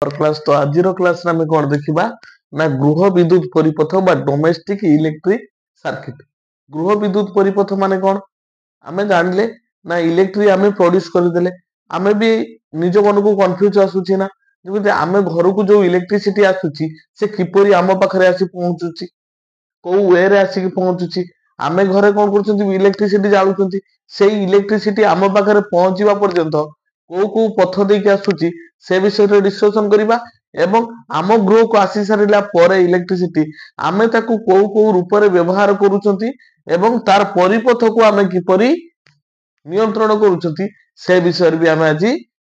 Class तो आज class रे आमे कोन देखिबा ना गृह विद्युत परिपथ बा डोमेस्टिक इलेक्ट्रिक सर्किट। गृह विद्युत परिपथ माने कोन आमे जानले ना इलेक्ट्रिक आमे प्रोड्यूस करदेले आमे भी निज मन को कंफ्यूज आसुची ना जेमिति आमे घर को जो इलेक्ट्रिसिटी आसुची से किपरि आम पाखरे आसी पहुंचुची को वे रे आसी पहुंचुची आमे घरे कोन करछंती इलेक्ट्रिसिटी जाळुछंती सेई इलेक्ट्रिसिटी आम पाखरे पहुंचीबा पर्यंत को पथ देके आसुची से विषय रे डिस्कशन करिबा एवं आम गृह को आसी सारिला परे इलेक्ट्रिसिटी आमे ताकू को रूप रे व्यवहार करूछंती एवं तार परिपथ को आमे किपरि नियंत्रण करूछंती से विषय रे भी आमे आज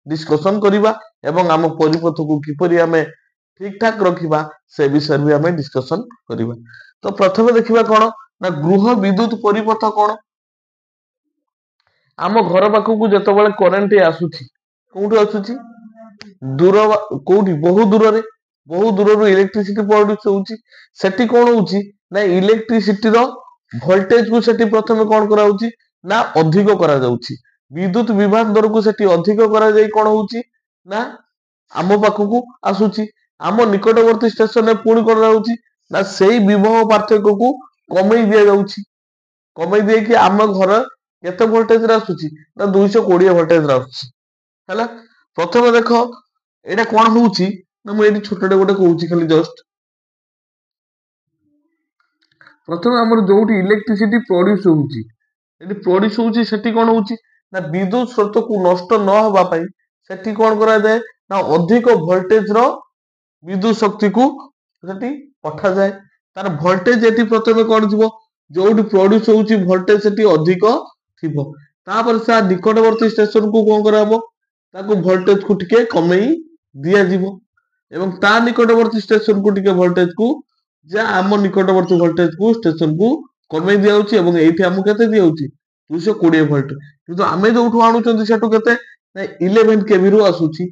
डिस्कशन करिबा एवं आम परिपथ को किपरि आमे ठीक ठाक रखिबा से विषय रे भी आमे डिस्कशन करिबा। तो प्रथमे देखिबा कोन ना गृह विद्युत परिपथ कोन आम घर पाखकू जेतेबेले करेंट आसुची कोउठी आसुची दूर कोउठी बहु दूर रो इलेक्ट्रिसिटी प्रोड्यूस होउची सेठी कोन होउची ना इलेक्ट्रिसिटी रो वोल्टेज को सेठी प्रथमे कोन करा होउची ना अधिक करा जाउची विद्युत विभाग दर को सेठी अधिक करा जाई कोन होउची ना आम पाखकू आसुची आम निकटवर्ती स्टेशन रे पुणी करा जाउची ना सेही विभव पार्थक्य को कमई दिया जाउची कमई दिए कि आम घर केते वोल्टेज रे आसुची ना 220 वोल्टेज रे आसुची हैला। प्रथमे देखो एटा कोन होउची ना मु एठी छोटटे गोटे कहूची खाली जस्ट प्रथमे हमर जोठी इलेक्ट्रिसिटी प्रोड्यूस होउची एठी प्रोड्यूस होउची सेठी कोन होउची ना विद्युत स्रोत को नष्ट न होबा पई सेठी कोन करा जाय ना अधिक वोल्टेज रो विद्युत शक्ति को सेठी पठा जाय तार वोल्टेज एठी प्रथमे कोन थिबो जोठी प्रोड्यूस होउची वोल्टेज सेठी अधिक थिबो तापर सा निकटवर्ती स्टेशन को कोन कराबो ताको वोल्टेज को टिके कमई दिया जीवो एवं ता निकटवर्ती स्टेशन को टिके वोल्टेज को जा आम निकटवर्ती वोल्टेज को स्टेशन को कमई दिया होची एवं एठी हमु केते दिया होची 220 वोल्ट किंतु आमे जोठु आनुचंती सेठु केते ना 11 केवी रु आसुची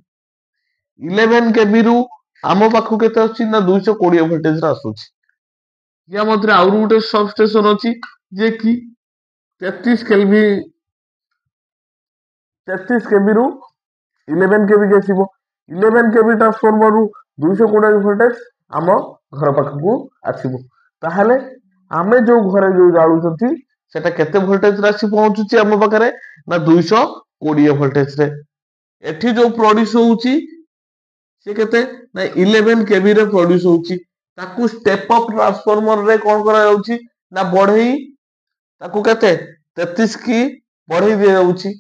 11 केवी रु आम पाखु केते आसुची ना 220 वोल्टेज रा आसुची या मधरे आउर गुटे सब स्टेशन अछि जे कि 33 केवी 33 केवी रु 11 केवी के आसीबो 11 केवी ट्रांसफार्मर रु 220 वोल्टेज आम घर पाखकू आसीबो ताहाले आमे जो घरे जो जाळुचंती सेटा केते वोल्टेज रे आसी पहुंचुची आम पाखरे ना 220 वोल्टेज रे एठी जो प्रोड्यूस होउची से केते ना 11 केवी रे प्रोड्यूस होउची ताकू स्टेप अप ट्रांसफार्मर रे कोन करा जाउची ना बढ़ई ताकू केते 33 की बढ़ई दिया जाउची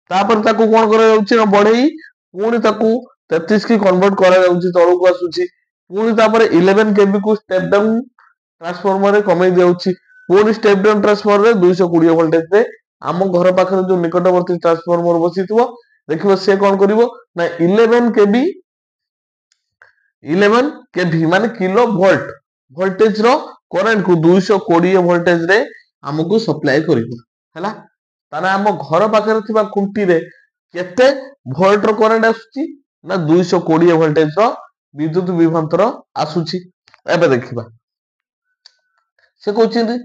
तापर ताकू कोन करा जाउची ना बढ़ई पुणी ताकू 33 की कन्वर्ट करा जाउची तळु को आसुची पुणी तापर 11 केवी को स्टेप डाउन ट्रांसफार्मर रे कमई दियाउची पुणी स्टेप डाउन ट्रांसफार्मर रे 220 वोल्टेज रे आम घर पाखरे जो निकटवर्ती ट्रांसफार्मर बसिथिबो देखिबो से कोन करिवो ना 11 केवी माने किलो वोल्ट वोल्टेज रो करंट को 220 वोल्टेज रे हमकु सप्लाई करिवो हैला ताना हम घर पाखरे थिबा खुंटी रे केते वोल्ट रो करंट आसुची ना 220 वोल्टेज रो विद्युत विभवांतर आसुची एबे देखिबा से कहउचिंदी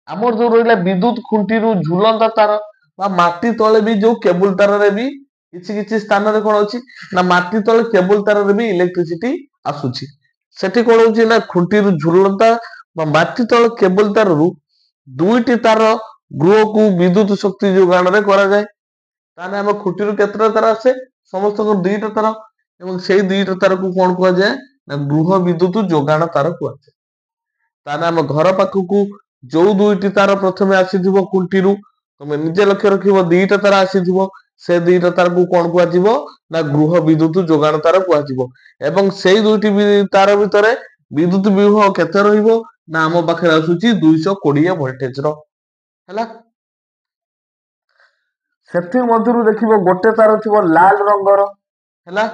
हमर जो रहिला विद्युत खुंटी रु झुलंता तार बा माटी तळे भी जो केबल तार रे भी किछि किछि स्थान रे कोन अछि ना माटी तळे केबल तार रे भी इलेक्ट्रिसिटी आसुची सेठी कोन होची ना खुंटी रु झुलंता बा माटी तळे केबल तार रु दुईटी तार गृह को विद्युत शक्ति जोगाण रे करा जाय ताने हम खुंटी रु केतरा तार आसे समस्त को दुईटा तार एवं सेही दुईटा तार को कोन कहआ जाय ना गृह विद्युत जोगाण तार कहआ जाय ताने हम घर पाखकू जो दुईटी तार प्रथमे आसीथिबो खुंटी रु तमे निजे लक्ष्य रखिबो दुईटा तार आसीथिबो से दुईटा तार को कोन कहआ जिवो ना गृह विद्युत जोगाण तार कहआ जिवो एवं सेही दुईटी तार भितरे विद्युत विभव केते रहिबो ना हम पाखरे आसुची 220 वोल्टेज रो हैला सेठी मधुरु देखिबो गोटे तार थिबो लाल रंगर हैला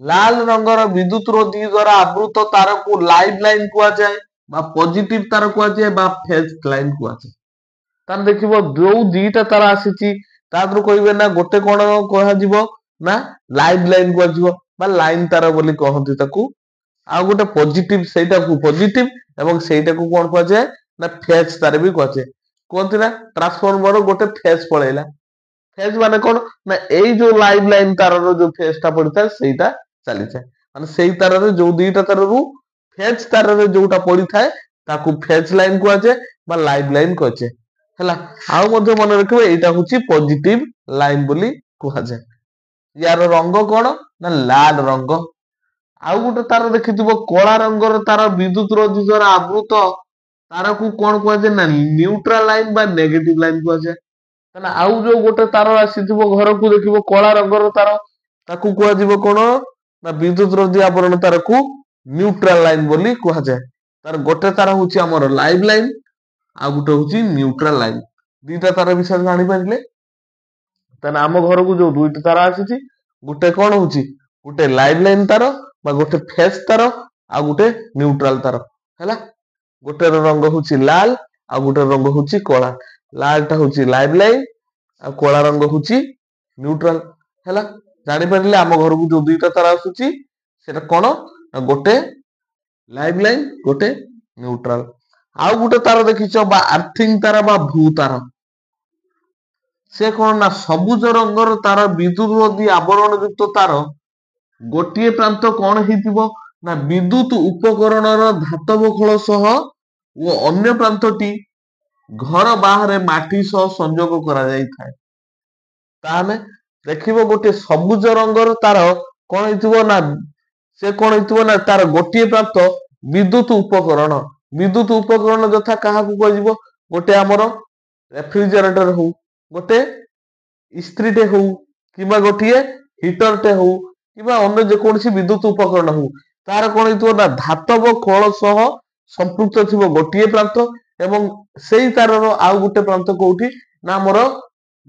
लाल रंगर विद्युत रोधी द्वारा आवृत तार को लाइन कहआ जाय बा पॉजिटिव तार कहआ जाय बा फेज लाइन कहआ जाय तार देखिबो जो दीटा तार आसीची तादरु कहिबे ना गोटे कोन कहआ जिवो ना लाइन कहआ जिवो बा लाइन तार बोली कहंती ताकू आ गोटे पॉजिटिव सेटा को पॉजिटिव एवं सेटा को कोन कहआ जाय ना फेज तार भी कहआ जाय कोंती ना ट्रांसफार्मर गोटे फेज पळेला ଫେଜ୍ ମାନେ କଣ ନା ଏଇ ଯୋଉ ଲାଇନ ଲାଇନ ତାରର ଯୋଉ ଫେଜ୍ ଟା ପଡିଥାଏ ସେଇଟା ଚାଲିଥାଏ। ମାନେ ସେଇ ତାରରେ ଯୋଉ ଦିଟା ତାରରୁ ଫେଜ୍ ତାରରେ ଯୋଉଟା ପଡିଥାଏ ତାକୁ ଫେଜ୍ ଲାଇନ କୁହାଯାଏ ବା ଲାଇନ ଲାଇନ କୁହାଯାଏ। ହେଲା, ଆଉ ମଧ୍ୟ ମନେ ରଖିବ ଏଇଟା ହଉଛି ପଜିଟିଭ ଲାଇନ ବୋଲି କୁହାଯାଏ। ୟାର ରଙ୍ଗ କଣ ନା ଲାଲ ରଙ୍ଗ। ଆଉ ଗୋଟେ ତାର ଦେଖିଥିବ କଳା ରଙ୍ଗର ତାର ବିଦ୍ୟୁତ ରୋଧି ଦ୍ୱାରା ଆବୃତ ତାରକୁ କଣ କୁହାଯାଏ ନା ନ୍ୟୁଟ୍ରାଲ ଲାଇନ ବା ନେଗେଟିଭ ଲାଇନ କୁହାଯାଏ। କାହିଁକିନା ଆଉ ଯୋଉ ଗୋଟେ ତାର ଆସିଥିବ ଘରକୁ ଦେଖିବ କଳା ରଙ୍ଗର ତାର ତାକୁ କୁହାଯିବ କଣ ନା ବିଦ୍ୟୁତ ରୋଧୀ ଆବରଣ ତାରକୁ ନ୍ୟୁଟ୍ରାଲ ଲାଇନ ବୋଲି କୁହାଯାଏ। ତାର ଗୋଟେ ତାର ହଉଛି ଆମର ଲାଇଭ ଲାଇନ ଆଉ ଗୋଟେ ହଉଛି ନ୍ୟୁଟ୍ରାଲ ଲାଇନ। ଦିଟା ତାର ବିଷୟରେ ଜାଣିପାରିଲେ। ତାହେଲେ ଆମ ଘରକୁ ଯୋଉ ଦୁଇଟି ତାର ଆସିଛି ଗୋଟେ କଣ ହଉଛି ଗୋଟେ ଲାଇଭ ଲାଇନ ତାର ବା ଗୋଟେ ଫେଜ୍ ତାର ଆଉ ଗୋଟେ ନ୍ୟୁଟ୍ରାଲ ତାର। ହେଲା, ଗୋଟେର ରଙ୍ଗ ହଉଛି ଲାଲ ଆଉ ଗୋଟେ ରଙ୍ଗ ହଉଛି କଳା। ଲାଲ ଟା ହଉଛି ଲାଇଭ ଲାଇନ ଆଉ କଳା ରଙ୍ଗ ହଉଛି ନ୍ୟୁଟ୍ରାଲ। ହେଲା, ଜାଣିପାରିଲେ ଆମ ଘରକୁ ଯୋଉ ଦିଟା ତାର ଆସୁଛି ସେଟା କଣ ନା ଗୋଟେ ଲାଇଭ ଲାଇନ ଗୋଟେ ନ୍ୟୁଟ୍ରାଲ। ଆଉ ଗୋଟେ ତାର ଦେଖିଛ ବା ଆର୍ଥିଂ ତାର ବା ଭୂ ତାର। ସେ କଣ ନା ସବୁଜ ରଙ୍ଗର ତାର ବିଦ୍ୟୁତ ରୋଧୀ ଆବରଣ ଯୁକ୍ତ ତାର ଗୋଟିଏ ପ୍ରାନ୍ତ କଣ ହେଇଥିବ ନା ବିଦ୍ୟୁତ ଉପକରଣର ଧାତବ ଖୋଳ ସହ ଓ ଅନ୍ୟ ପ୍ରାନ୍ତଟି ଘର ବାହାରେ ମାଟି ସହ ସଂଯୋଗ କରାଯାଇଥାଏ। ତାହେଲେ ଦେଖିବ ଗୋଟେ ସବୁଜ ରଙ୍ଗର ତାର କଣ ହେଇଥିବ ନା ସେ କଣ ହେଇଥିବ ନା ତାର ଗୋଟିଏ ପ୍ରାନ୍ତ ବିଦ୍ୟୁତ ଉପକରଣ। ବିଦ୍ୟୁତ ଉପକରଣ ଯଥା କାହାକୁ କୁହାଯିବ ଗୋଟେ ଆମର ରେଫ୍ରିଜରେଟର ହଉ ଗୋଟେ ଇସ୍ତ୍ରୀଟେ ହଉ କିମ୍ବା ଗୋଟିଏ ହିଟରଟେ ହଉ କିମ୍ବା ଅନ୍ୟ ଯେକୌଣସି ବିଦ୍ୟୁତ ଉପକରଣ ହଉ ତାର କଣ ହେଇଥିବ ନା ଧାତବ ଖୋଳ ସହ ସମ୍ପୃକ୍ତ ଥିବ ଗୋଟିଏ ପ୍ରାନ୍ତ ଏବଂ ସେଇ ତାରର ଆଉ ଗୋଟେ ପ୍ରାନ୍ତ କୋଉଠି ନା ଆମର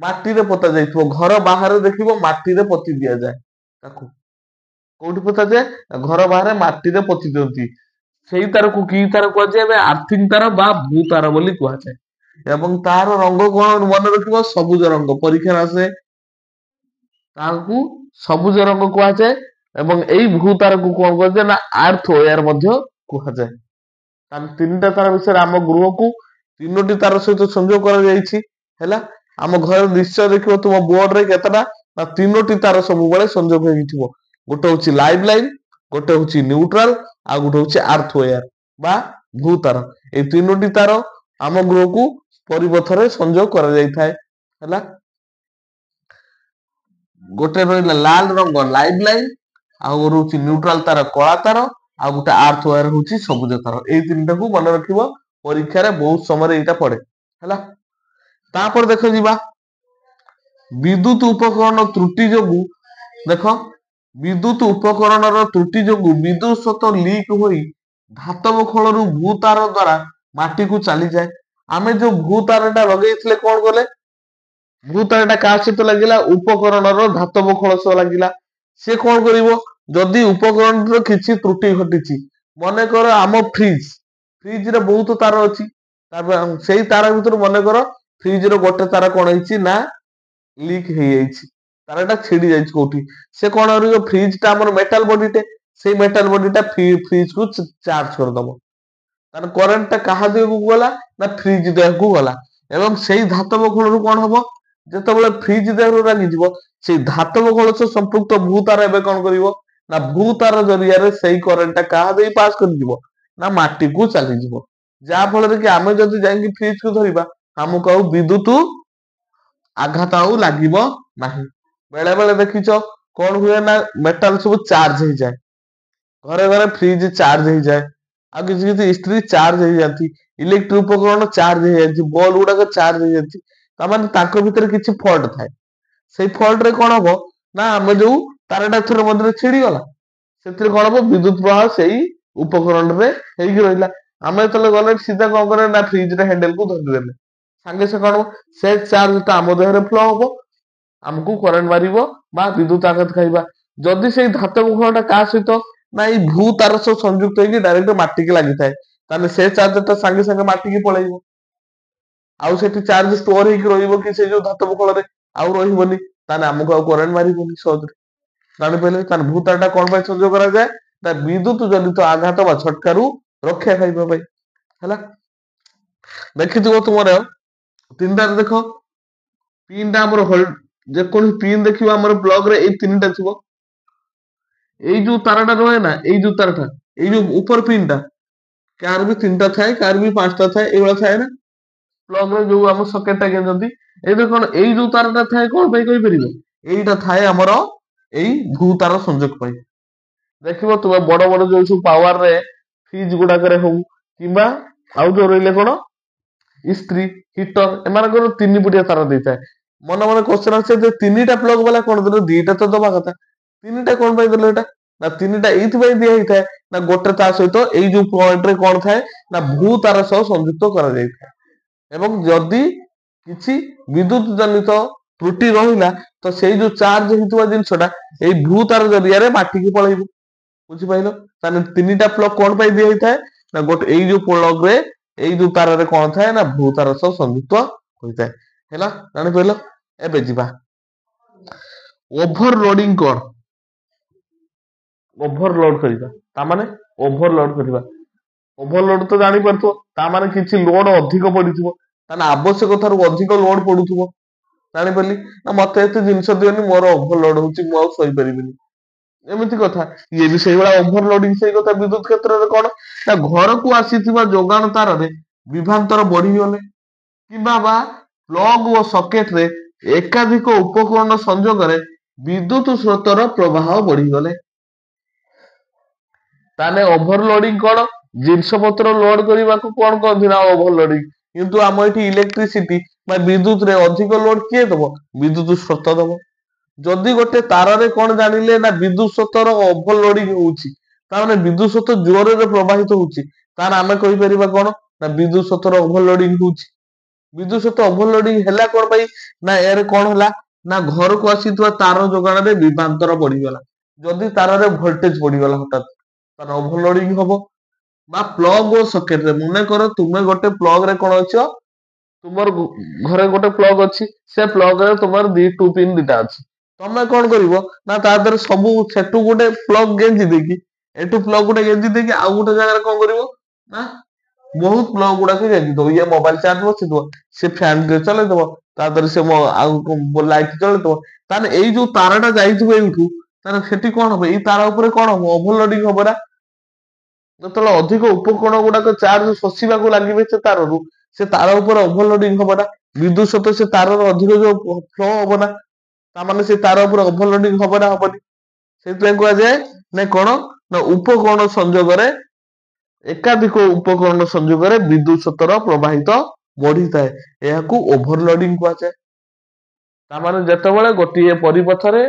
ମାଟିରେ ପୋତା ଯାଇଥିବ। ଘର ବାହାରେ ଦେଖିବ ମାଟିରେ ପୋତି ଦିଆଯାଏ ତାକୁ। କୋଉଠି ପୋତାଯାଏ ଘର ବାହାରେ ମାଟିରେ ପୋତି ଦିଅନ୍ତି। ସେଇ ତାରକୁ କି ତାର କୁହାଯାଏ ଏବେ ଆର୍ଥିଂ ତାର ବା ଭୂ ତାର ବୋଲି କୁହାଯାଏ। ଏବଂ ତାର ରଙ୍ଗ କଣ ମନେ ରଖିବ ସବୁଜ ରଙ୍ଗ। ପରୀକ୍ଷାରେ ଆସେ ତାହାକୁ ସବୁଜ ରଙ୍ଗ କୁହାଯାଏ ଏବଂ ଏଇ ଭୂ ତାରକୁ କଣ କୁହାଯାଏ ନା ଆର୍ଥ ୱେୟାର ମଧ୍ୟ କୁହାଯାଏ। ତାହେଲେ ତିନିଟା ତାର ବିଷୟରେ ଆମ ଗୃହକୁ ତିନୋଟି ତାର ସହିତ ସଂଯୋଗ କରାଯାଇଛି। ହେଲା, ଆମ ଘରେ ନିଶ୍ଚୟ ଦେଖିବ ତୁମ ବୋର୍ଡରେ କେତେଟା ନା ତିନୋଟି ତାର ସବୁବେଳେ ସଂଯୋଗ ହେଇଥିବ। ଗୋଟେ ହଉଛି ଲାଇଭ ଲାଇନ ଗୋଟେ ହଉଛି ନ୍ୟୁଟ୍ରାଲ ଆଉ ଗୋଟେ ହଉଛି ଆର୍ଥ ୱେୟାର ବା ଭୂ ତାର। ଏଇ ତିନୋଟି ତାର ଆମ ଗୃହକୁ ପରିପଥରେ ସଂଯୋଗ କରାଯାଇଥାଏ। ହେଲା, ଗୋଟେ ରହିଲା ଲାଲ ରଙ୍ଗ ଲାଇଭ ଲାଇନ ଆଉ ରହୁଛି ନ୍ୟୁଟ୍ରାଲ ତାର କଳା ତାର ଆଉ ଗୋଟେ ଆର୍ଥ ୱେୟାର ହଉଛି ସବୁଜ ତାର। ଏଇ ତିନିଟାକୁ ମନେ ରଖିବ ପରୀକ୍ଷାରେ ବହୁତ ସମୟରେ ଏଇଟା ପଡେ। ହେଲା, ତାପରେ ଦେଖ ଯିବା ବିଦ୍ୟୁତ ଉପକରଣ ତ୍ରୁଟି ଯୋଗୁ ଦେଖ ବିଦ୍ୟୁତ ଉପକରଣର ତ୍ରୁଟି ଯୋଗୁ ବିଦ୍ୟୁତ ସ୍ରୋତ ଲିକ ହୋଇ ଧାତବ ଖୋଳରୁ ଭୂ ତାର ଦ୍ଵାରା ମାଟିକୁ ଚାଲିଯାଏ। ଆମେ ଯୋଉ ଭୂ ତାର ଟା ଲଗେଇଥିଲେ କଣ କଲେ ଭୂ ତାର ଟା କାହା ସହିତ ଲାଗିଲା ଉପକରଣର ଧାତବ ଖୋଳ ସହ ଲାଗିଲା। ସେ କଣ କରିବ ଯଦି ଉପକରଣର କିଛି ତ୍ରୁଟି ଘଟିଛି ମନେକର ଆମ ଫ୍ରିଜରେ ବହୁତ ତାର ଅଛି ତାପରେ ସେଇ ତାର ଭିତରୁ ମନେକର ଫ୍ରିଜ ର ଗୋଟେ ତାର କଣ ହେଇଛି ନା ଲିକ୍ ହେଇଯାଇଛି ତାରଟା ଛିଡି ଯାଇଛି କୋଉଠି ସେ କଣ କରିବ ଫ୍ରିଜ ଟା ଆମର ମେଟାଲ ବଡିଟେ ସେଇ ମେଟାଲ ବଡି ଟା ଫ୍ରିଜ କୁ ଚାର୍ଜ କରିଦବ। ତାର କରେଣ୍ଟ ଟା କାହା ଦେହକୁ ଗଲା ନା ଫ୍ରିଜ ଦେହକୁ ଗଲା ଏବଂ ସେଇ ଧାତବ ଖୋଳରୁ କଣ ହବ ଯେତେବେଳେ ଫ୍ରିଜ ଦେହରୁ ଲାଗିଯିବ ସେଇ ଧାତବ ଖୋଳ ସହ ସମ୍ପୃକ୍ତ ଭୂ ତାର ଏବେ କଣ କରିବ ନା ଭୂ ତାର ଜରିଆରେ ସେଇ କରେଣ୍ଟ ଟା କାହା ଦେଇ ପାସ୍ କରିଯିବ ନା ମାଟିକୁ ଚାଲିଯିବ। ଯାହା ଫଳରେ କି ଆମେ ଯଦି ଯାଇକି ଫ୍ରିଜ କୁ ଧରିବା ଆମକୁ ଆଉ ବିଦ୍ୟୁତ ଆଘାତ ଆଉ ଲାଗିବ ନାହିଁ। ବେଳେ ବେଳେ ଦେଖିଛ କଣ ହୁଏ ନା ମେଟାଲ ସବୁ ଚାର୍ଜ ହେଇଯାଏ। ଘରେ ଘରେ ଫ୍ରିଜ ଚାର୍ଜ ହେଇଯାଏ ଆଉ କିଛି କିଛି ଇସ୍ତ୍ରୀ ଚାର୍ଜ ହେଇଯାନ୍ତି। ଇଲେକ୍ଟ୍ରିକ ଉପକରଣ ଚାର୍ଜ ହେଇଯାଇଛି ବଲ ଗୁଡାକ ଚାର୍ଜ ହେଇଯାଇଛି ତାମାନେ ତାଙ୍କ ଭିତରେ କିଛି ଫଲ୍ଟ ଥାଏ। ସେଇ ଫଲ୍ଟ ରେ କଣ ହବ ନା ଆମେ ଯୋଉ ତାରଟା ଥରେ ମଧ୍ୟରେ ଛିଡିଗଲା ସେଥିରେ କଣ ହବ ବିଦ୍ୟୁତ ପ୍ରବାହ ସେଇ ଉପକରଣରେ ହେଇକି ରହିଲା। ଆମେ ଯେତେବେଳେ ଗଲେ ସିଧା କଣ କରେ ନା ଫ୍ରିଜ ର ହ୍ୟାଣ୍ଡେଲ କୁ ଧରିଦେଲେ ସାଙ୍ଗେ ସାଙ୍ଗେ କଣ ହବ ସେ ଚାର୍ଜ ଟା ଆମ ଦେହରେ ଫ୍ଲୋ ହବ ଆମକୁ କରେଣ୍ଟ ମାରିବ ବା ବିଦ୍ୟୁତ ଆଘାତ ଖାଇବା। ଯଦି ସେଇ ଧାତବ ଖୋଳ ଟା କାହା ସହିତ ନା ଏଇ ଭୂ ତାର ସହ ସଂଯୁକ୍ତ ହେଇକି ଡାଇରେକ୍ଟ ମାଟିକି ଲାଗିଥାଏ ତାହେଲେ ସେ ଚାର୍ଜ ଟା ସାଙ୍ଗେ ସାଙ୍ଗେ ମାଟିକି ପଳେଇବ। ଆଉ ସେଠି ଚାର୍ଜ ଷ୍ଟୋର ହେଇକି ରହିବ କି ସେ ଯୋଉ ଧାତବ ଖୋଳରେ ଆଉ ରହିବନି ତାହେଲେ ଆମକୁ ଆଉ କରେଣ୍ଟ ମାରିବନି ସହଜରେ। ଜାଣିପାରିଲେ ତାହେଲେ ଭୂ ତାର ଟା କଣ ପାଇଁ ସଂଯୋଗ କରାଯାଏ ନା ବିଦ୍ୟୁତ ଜନିତ ଆଘାତ ବା ଝଟକାରୁ ରକ୍ଷା ପାଇବା ପାଇଁ। ହେଲା, ଦେଖିଥିବ ତୁମର ତିନିଟାରେ ଦେଖ ପିନ୍ ଟା ଆମର ଯେକୌଣସି ପିନ୍ ଦେଖିବ ଆମର ପ୍ଲଗ ରେ ଏଇ ତିନିଟା ଥିବ। ଏଇ ଯୋଉ ତାରଟା ରହେ ନା, ଏଇ ଯୋଉ ତାରଟା, ଏଇ ଯୋଉ ଉପର ପିନ୍ ଟା, କାହାର ବି ତିନିଟା ଥାଏ, କାହାର ବି ପାଞ୍ଚଟା ଥାଏ, ଏଇଭଳିଆ ଥାଏ ନା ପ୍ଲଗ ରେ ଯୋଉ ଆମ ସକେଟ ଟା କେଞ୍ଚନ୍ତି। ଏଇଟା କଣ, ଏଇ ଯୋଉ ତାରଟା ଥାଏ କଣ ପାଇଁ କହିପାରିବେ? ଏଇଟା ଥାଏ ଆମର ଏଇ ଭୂ ତାର ସଂଯୋଗ ପାଇଁ। ଦେଖିବ ତୁମେ ବଡ ବଡ ଯୋଉ ସବୁ ପାୱାର ରେ ଫ୍ରିଜ ଗୁଡାକରେ ହଉ କିମ୍ବା ଆଉ ଯୋଉ ରହିଲେ କଣ ଇସ୍ତ୍ରୀ, ହିଟର, ଏମାନଙ୍କର ତିନି ପୁଟିଆ ତାର ଦେଇଥାଏ। ମନେ ମନେ କ୍ୱେଶ୍ଚନ ଆସେ ଯେ ତିନିଟା ପ୍ଲଗ ବାଲା କଣ ଦେଲ, ଦିଟା ତ ଦବା କଥା, ତିନିଟା କଣ ପାଇଁ ଦେଲ? ଏଇଟା ନା ତିନିଟା ଏଇଥିପାଇଁ ଦିଆ ହେଇଥାଏ ନା ଗୋଟେ ତା ସହିତ ଏଇ ଯୋଉ ପଏଣ୍ଟ ରେ କଣ ଥାଏ ନା ଭୂ ତାର ସହ ସଂଯୁକ୍ତ କରାଯାଇଥାଏ। ଏବଂ ଯଦି କିଛି ବିଦ୍ୟୁତ ଜନିତ ତ୍ରୁଟି ରହିଲା ତ ସେଇ ଯୋଉ ଚାର୍ଜ ହେଇଥିବା ଜିନିଷଟା ଏଇ ଭୂ ତାର ଜରିଆରେ ମାଟିକି ପଳେଇବ। ବୁଝିପାରିଲ? ତାହେଲେ ତିନିଟା ପ୍ଲଗ କଣ ପାଇଁ ଦିଆ ହେଇଥାଏ ନା ଗୋଟେ ଏଇ ଯୋଉ ପ୍ଲଗ ରେ ଏଇ ଯୋଉ ତାରରେ କଣ ଥାଏ ନା ଭୂ ତାର ସହ ସଂଯୁକ୍ତ ହୋଇଥାଏ। ହେଲା, ଜାଣିପାରିଲ? ଏବେ ଯିବା ଓଭରଲୋଡିଂ କଣ? ଓଭରଲୋଡ କରିବା ତାମାନେ ଓଭରଲୋଡ କରିବା। ଓଭରଲୋଡ ତ ଜାଣିପାରୁଥିବ, ତା ମାନେ କିଛି ଲୋଡ ଅଧିକ ପଡିଥିବ, ତାହେଲେ ଆବଶ୍ୟକ ଠାରୁ ଅଧିକ ଲୋଡ ପଡୁଥିବ। ଜାଣିପାରିଲି ନା, ମତେ ଏତେ ଜିନିଷ ଦିଅନି, ମୋର ଓଭରଲୋଡ ହଉଛି, ମୁଁ ଆଉ ଶୋଇପାରିବିନି, ଏମିତି କଥା। ଇଏ ବି ସେଇଭଳିଆ ଓଭରଲୋଡିଂ, ସେଇ କଥା ବିଦ୍ୟୁତ କ୍ଷେତ୍ରରେ କଣ ନା ଘରକୁ ଆସିଥିବା ଯୋଗାଣ ତାରରେ ବିଭ୍ରାନ୍ତର ବଢିଗଲେ କିମ୍ବା ବା ପ୍ଲଗ ଓ ସକେଟରେ ଏକାଧିକ ଉପକରଣ ସଂଯୋଗରେ ବିଦ୍ୟୁତ ସ୍ରୋତର ପ୍ରବାହ ବଢିଗଲେ, ତାହେଲେ ଓଭରଲୋଡିଂ କଣ? ଜିନିଷ ପତ୍ର ଲୋଡ କରିବାକୁ କଣ କହନ୍ତି ନା ଓଭରଲୋଡିଂ। କିନ୍ତୁ ଆମ ଏଠି ଇଲେକ୍ଟ୍ରିସିଟି ବା ବିଦ୍ୟୁତ ରେ ଅଧିକ ଲୋଡ କିଏ ଦବ? ବିଦ୍ୟୁତ ସ୍ରୋତ ଦବ। ଯଦି ଗୋଟେ ତାରରେ କଣ ଜାଣିଲେ ନା ବିଦ୍ୟୁତ ସ୍ରୋତର ଓଭରଲୋଡିଂ ହଉଛି, ତାମାନେ ବିଦ୍ୟୁତ ସ୍ରୋତ ଜୋରରେ ପ୍ରବାହିତ ହଉଛି, ତାହେଲେ ଆମେ କହିପାରିବା କଣ ନା ବିଦ୍ୟୁତ ସ୍ରୋତର ଓଭରଲୋଡିଂ ହଉଛି। ବିଦ୍ୟୁତ ସ୍ରୋତ ଓଭରଲୋଡିଂ ହେଲା କଣ ପାଇଁ ନା ଏରେ କଣ ହେଲା ନା ଘରକୁ ଆସିଥିବା ତାର ଯୋଗାଣରେ ବିଭ୍ରାନ୍ତର ବଢିଗଲା। ଯଦି ତାରରେ ଭୋଲ୍ଟେଜ ବଢିଗଲା ହଠାତ୍, ତାର ଓଭରଲୋଡିଂ ହବ। ବା ପ୍ଲଗ ଓ ସକେଟରେ, ମନେ କର ତୁମେ ଗୋଟେ ପ୍ଲଗ ରେ କଣ ଅଛ, ତୁମର ଘରେ ଗୋଟେ ପ୍ଲଗ ଅଛି, ସେ ପ୍ଲଗ ରେ ତୁମର ଟୁ ପିନ୍ ଦିଟା ଅଛି। ତମେ କଣ କରିବ ନା ତା ଦେହରେ ସବୁ ସେଠୁ ଗୋଟେ ପ୍ଲଗ ଗେଞ୍ଜି ଦେଇକି ଏଠୁ ପ୍ଲଗ ଗୋଟେ ଗେଞ୍ଜି ଦେଇକି ଆଉ ଗୋଟେ ଜାଗାରେ କଣ କରିବ ନା ବହୁତ ପ୍ଲଗ ଗୁଡାକ ଗେଞ୍ଜି ଦବ। ଇଏ ମୋବାଇଲ ଚାର୍ଜ ବସିଥିବ, ସେ ଫ୍ୟାନ ଟେ ଚଲେଇଦବ, ତା ଦେହରେ ସେ ଆଉ ଲାଇଟ ଚଳେଇଦବ। ତାହେଲେ ଏଇ ଯୋଉ ତାରଟା ଯାଇଥିବ ଏଇଠୁ, ତାହେଲେ ସେଠି କଣ ହବ? ଏଇ ତାର ଉପରେ କଣ ହବ? ଓଭରଲୋଡିଂ ହବ ନା। ଯେତେବେଳେ ଅଧିକ ଉପକରଣ ଗୁଡାକ ଚାର୍ଜ ଶୋଷିବାକୁ ଲାଗିବେ ସେ ତାରରୁ, ସେ ତାର ଉପରେ ଓଭରଲୋଡିଂ ହବ ନା। ବିଦ୍ୟୁତ ସହିତ ସେ ତାରର ଅଧିକ ଯୋଉ ଫ୍ଲୋ ହବ ନା, ତାମାନେ ସେ ତାର ଉପରେ ଓଭରଲୋଡିଂ ହବ ନା ହବନି? ସେଇଥିପାଇଁ କୁହାଯାଏ ନା କଣ ନା ଉପକରଣ ସଂଯୋଗରେ, ଏକାଧିକ ଉପକରଣ ସଂଯୋଗରେ ବିଦ୍ୟୁତ ସ୍ରୋତର ପ୍ରବାହିତ ବଢିଥାଏ, ଏହାକୁ ଓଭରଲୋଡିଂ କୁହାଯାଏ। ତାମାନେ ଯେତେବେଳେ ଗୋଟିଏ ପରିପଥରେ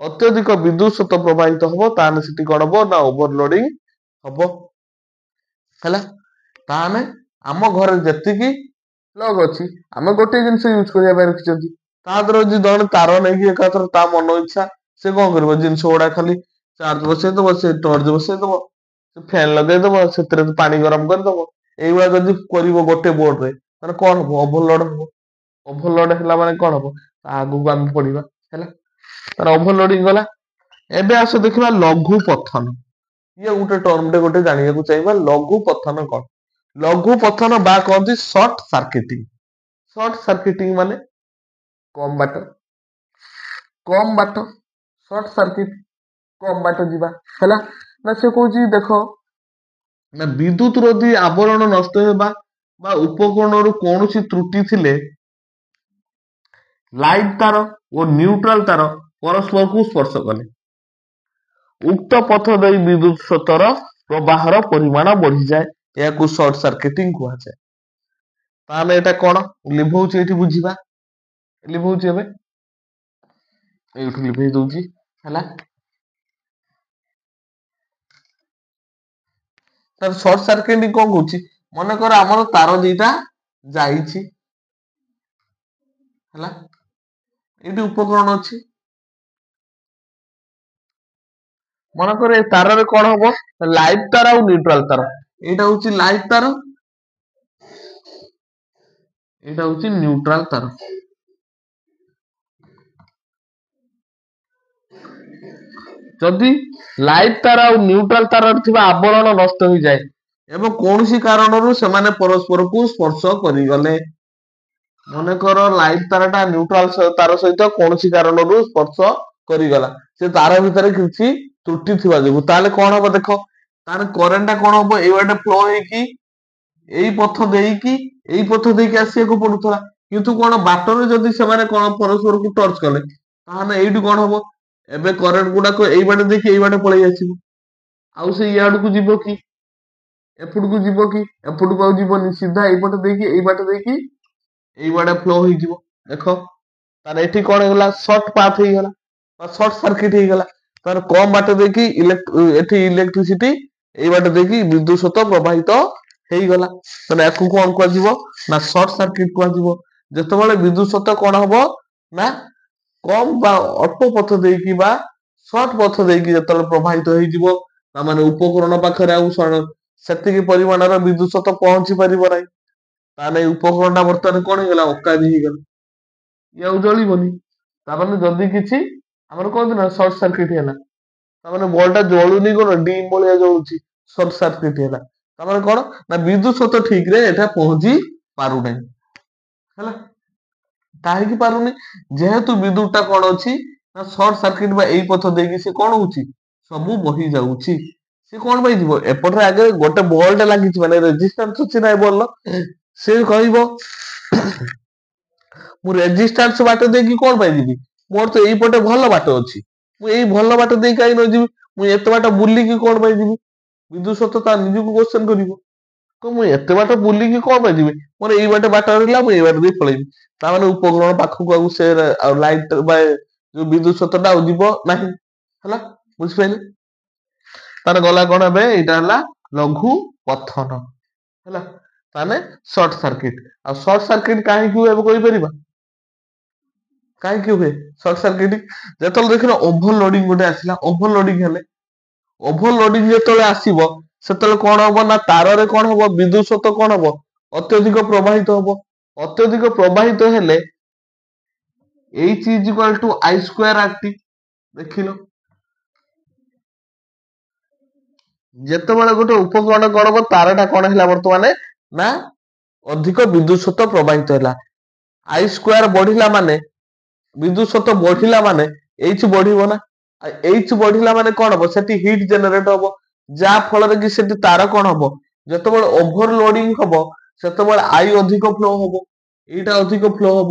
ଅତ୍ୟଧିକ ବିଦ୍ୟୁତ ସ୍ରୋତ ପ୍ରବାହିତ ହବ, ତାହେଲେ ସେଠି କଣ ହବ ନା ଓଭରଲୋଡିଂ ହବ। ହେଲା, ତାହେଲେ ଆମ ଘରେ ଯେତିକି ପ୍ଲଗ ଅଛି, ଆମେ ଗୋଟେ ଜିନିଷ ୟୁଜ କରିବା ପାଇଁ ରଖିଛନ୍ତି, ତା ଦେହରେ ଯଦି ଜଣେ ତାର ନେଇକି ଏକାଥରେ ତା ମନ ଇଚ୍ଛା ସେ କଣ କରିବ, ଜିନିଷ ଗୁଡା ଖାଲି ଚାର୍ଜ ବସେଇଦବ, ସେ ଟର୍ଚ ବସେଇଦବ, ସେ ଫ୍ୟାନ ଲଗେଇଦବ, ସେଥିରେ ପାଣି ଗରମ କରିଦବ, ଏଇଭଳିଆ ଯଦି କରିବ ଗୋଟେ ବୋର୍ଡ ରେ, ତାହେଲେ କଣ ହବ? ଓଭରଲୋଡ ହବ। ଓଭରଲୋଡ ହେଲା ମାନେ କଣ ହବ? ଆଗକୁ ଆମେ ପଢିବା। ହେଲା, ତାର ଓଭରଲୋଡିଂ ଗଲା। ଏବେ ଆସ ଦେଖିବା ଲଘୁ ପଥନ। ଇଏ ଗୋଟେ ଟର୍ମ ଟେ ଗୋଟେ ଜାଣିବାକୁ ଚାହିଁବା, ଲଘୁ ପଥନ କଣ? ଲଘୁ ପଥନ ବା କହନ୍ତି ସର୍ଟ ସାର୍କିଟିଂ। ସର୍ଟ ସାର୍କିଟିଂ ମାନେ କମ ବାଟ, କମ ବାଟ, ସର୍ଟ ସାର୍କିଟ, କମ ବାଟ ଯିବା। ହେଲା ନା, ସେ କହୁଛି ଦେଖ ନା ବିଦ୍ୟୁତ ରୋଧୀ ଆବରଣ ନଷ୍ଟ ହେବା ବା ଉପକରଣରୁ କୌଣସି ତ୍ରୁଟି ଥିଲେ ଲାଇଟ ତାର ଓ ନ୍ୟୁଟ୍ରାଲ ତାର ପରସ୍ପରକୁ ସ୍ପର୍ଶ କଲେ ଉକ୍ତ ପଥ ଦେଇ ବିଦ୍ୟୁତ ସ୍ରୋତର ପ୍ରବାହର ପରିମାଣ ବଢିଯାଏ, ଏହାକୁ ସର୍ଟ ସାର୍କିଟିଂ କୁହାଯାଏ। ତାହେଲେ ଏଇଟା କଣ ଲିଭଉଛି ଏଠି ବୁଝିବା। ଲିଭଉଛି ଏବେ, ଏଇଠୁ ଲିଭେଇ ଦଉଛି। ହେଲା, ତାର ସର୍ଟ ସାର୍କିଟିଂ କଣ କହୁଛି? ମନେକର ଆମର ତାର ଦିଟା ଯାଇଛି, ହେଲା, ଏଇଠି ଉପକରଣ ଅଛି, ମନେକର ଏ ତାରରେ କଣ ହବ? ଲାଇଟ ତାର ଆଉ ନ୍ୟୁଟ୍ରାଲ ତାର। ଏଇଟା ହଉଛି ଲାଇଟ ତାର, ଏଇଟା ହଉଛି ନ୍ୟୁଟ୍ରାଲ ତାର। ଯଦି ଲାଇଟ ତାର ଆଉ ନ୍ୟୁଟ୍ରାଲ ତାରରେ ଥିବା ଆବରଣ ନଷ୍ଟ ହୋଇଯାଏ ଏବଂ କୌଣସି କାରଣରୁ ସେମାନେ ପରସ୍ପରକୁ ସ୍ପର୍ଶ କରିଗଲେ, ମନେକର ଲାଇଟ୍ ତାରଟା ନ୍ୟୁଟ୍ରାଲ ତାର ସହିତ କୌଣସି କାରଣରୁ ସ୍ପର୍ଶ କରିଗଲା, ସେ ତାର ଭିତରେ କିଛି ତ୍ରୁଟି ଥିବା ଯୋଗୁ, ତାହେଲେ କଣ ହବ ଦେଖ, ତାର କରେଣ୍ଟ ଟା କଣ ହବ, ଏଇବାଟେ ଫ୍ଲୋ ହେଇକି ଏଇ ପଥ ଦେଇକି ଆସିବାକୁ ପଡୁଥିଲା। କିନ୍ତୁ କଣ ବାଟରେ ଯଦି ସେମାନେ କଣ ପରସ୍ପରକୁ ଟର୍ଚ୍ଚ କଲେ, ତାହେଲେ ଏଇଠୁ କଣ ହବ, ଏବେ କରେଣ୍ଟ ଗୁଡାକ ଏଇ ବାଟେ ଦେଇକି ଏଇ ବାଟେ ପଳେଇ ଆସିବ। ଆଉ ସେ ଇଆଡକୁ ଯିବ କି ଏପଟକୁ ଯିବ କି, ଏପଟକୁ ଆଉ ଯିବନି, ସିଧା ଏଇପଟେ ଦେଇକି ଏଇ ବାଟେ ଦେଇକି ଏଇ ବାଟେ ଫ୍ଲୋ ହେଇଯିବ। ଦେଖ ତାର ଏଠି କଣ ହେଇଗଲା, ସର୍ଟ ପାଥ ହେଇଗଲା ବା ସର୍ଟ ସର୍କିଟ ହେଇଗଲା। ତାର କମ ବାଟ ଦେଇକି ଏଠି ଇଲେକ୍ଟ୍ରିସିଟି ଏଇ ବାଟ ଦେଇକି ବିଦ୍ୟୁତ ସତ ପ୍ରବାହିତ ହେଇଗଲା। ତାହେଲେ ୟାକୁ କଣ କୁହାଯିବ ନା ସର୍ଟ ସର୍କିଟ କୁହାଯିବ। ଯେତେବେଳେ ବିଦ୍ୟୁତ ସତ କଣ ହବ ନା କମ ବା ଅଳ୍ପ ପଥ ଦେଇକି ବା ସର୍ଟ ପଥ ଦେଇକି ଯେତେବେଳେ ପ୍ରବାହିତ ହେଇଯିବ, ତାମାନେ ଉପକରଣ ପାଖରେ ଆଉ ସେତିକି ପରିମାଣର ବିଦ୍ୟୁତ ସତ ପହଞ୍ଚି ପାରିବ ନାହିଁ, ତାହେଲେ ଏଇ ଉପକରଣ ଟା ବର୍ତ୍ତମାନ କଣ ହେଇଗଲା, ଅକାମୀ ହେଇଗଲା, ଇଏ ଆଉ ଜଳିବନି। ତାମାନେ ଯଦି କିଛି ଆମର କହନ୍ତି ନା ସର୍ଟ ସର୍କିଟ ହେଲା, ତାମାନେ ବଲ୍ ଟା ଜଳୁନି, କଣ ଡିମ୍ ଭଳିଆ ଜଳୁଛି, ସର୍ଟ ସର୍କିଟ ହେଲା। ତାମାନେ କଣ ନା ବିଦ୍ୟୁତ ସତ ଠିକ ରେ ଏଟା ପହଞ୍ଚି ପାରୁନାହିଁ ହେଲା। କାହିଁକି ପାରୁନି, ଯେହେତୁ ବିଦ୍ୟୁତ ଟା କଣ ଅଛି ନା ସର୍ଟ ସର୍କିଟ ବା ଏଇ ପଥ ଦେଇକି ସେ କଣ ହଉଛି, ସବୁ ବହି ଯାଉଛି। ସେ କଣ ପାଇଁ ଯିବ, ଏପଟରେ ଆଗରେ ଗୋଟେ ବଲ୍ ଟେ ଲାଗିଛି, ମାନେ ରେଜିଷ୍ଟାନ୍ସ ଅଛି ନା ଏ ବଲ୍, ସେ କହିବ ମୁଁ ରେଜିଷ୍ଟାନ୍ସ ବାଟ ଦେଇକି କଣ ପାଇଁ ଯିବି, ମୋର ତ ଏଇପଟେ ଭଲ ବାଟ ଅଛି, ମୁଁ ଏଇ ଭଲ ବାଟ ଦେଇ କାହିଁ ନ ଯିବି, ମୁଁ ଏତେ ବାଟ ବୁଲିକି କଣ ପାଇଁ ଯିବି। ବିଦ୍ୟୁତ ସତ ତା ନିଜକୁ କ୍ୱେଶ୍ଚନ କରିବ, ମୁଁ ଏତେ ବାଟ ବୁଲିକି କଣ ପାଇଁ ଯିବି, ମୋର ଏଇ ବାଟେ ବାଟ ରହିଲା, ମୁଁ ଏଇ ବାଟ ଦେଇ ପଳେଇବି। ତାମାନେ ଉପକରଣ ପାଖକୁ ଆଉ ସେ ଆଉ ଲାଇଟ ବା ଯୋଉ ବିଦ୍ୟୁତ ସତ ଟା ଆଉ ଯିବ ନାହିଁ ହେଲା, ବୁଝିପାରିଲେ। ତାର ଗଲା କଣ, ଏବେ ଏଇଟା ହେଲା ଲଘୁ ପଥନ ହେଲା। ତାହେଲେ ସର୍ଟ ସର୍କିଟ, ଆଉ ସର୍ଟ ସର୍କିଟ କାହିଁକି ହୁଏ ଏବେ କହିପାରିବା, କାହିଁକି ହୁଏ ସର୍ଟ ସର୍କିଟ, ଯେତେବେଳେ ଦେଖିଲ ଓଭରଲୋଡିଂ ଗୋଟେ ଆସିଲା, ଓଭରଲୋଡିଂ ହେଲେ ଓଭରଲୋଡିଂ ଯେତେବେଳେ ଆସିବ, ସେତେବେଳେ କଣ ହବ ନା ତାରରେ କଣ ହବ, ବିଦ୍ୟୁତ ସତ କଣ ହବ, ଅତ୍ୟଧିକ ପ୍ରବାହିତ ହବ। ଅତ୍ୟଧିକ ପ୍ରବାହିତ ହେଲେ H is equal to I square RT, ଦେଖିଲ ଯେତେବେଳେ ଗୋଟେ ଉପକରଣ କଣ ହବ, ତାରଟା କଣ ହେଲା ବର୍ତ୍ତମାନ ନା ଅଧିକ ବିଦ୍ୟୁତ ସତ ପ୍ରବାହିତ ହେଲା। I ସ୍କୋୟାର ବଢିଲା ମାନେ ବିଦ୍ୟୁତ ସତ ବଢିଲା ମାନେ H ବଢିବ ନା, H ବଢିଲା ମାନେ କଣ ହବ, ସେଠି ହିଟ୍ ଜେନେରେଟ ହବ, ଯାହା ଫଳରେ କି ସେଠି ତାର କଣ ହବ, ଯେତେବେଳେ ଓଭରଲୋଡିଂ ହବ ସେତେବେଳେ I ଅଧିକ ଫ୍ଲୋ ହବ, ଏଇଟା ଅଧିକ ଫ୍ଲୋ ହବ,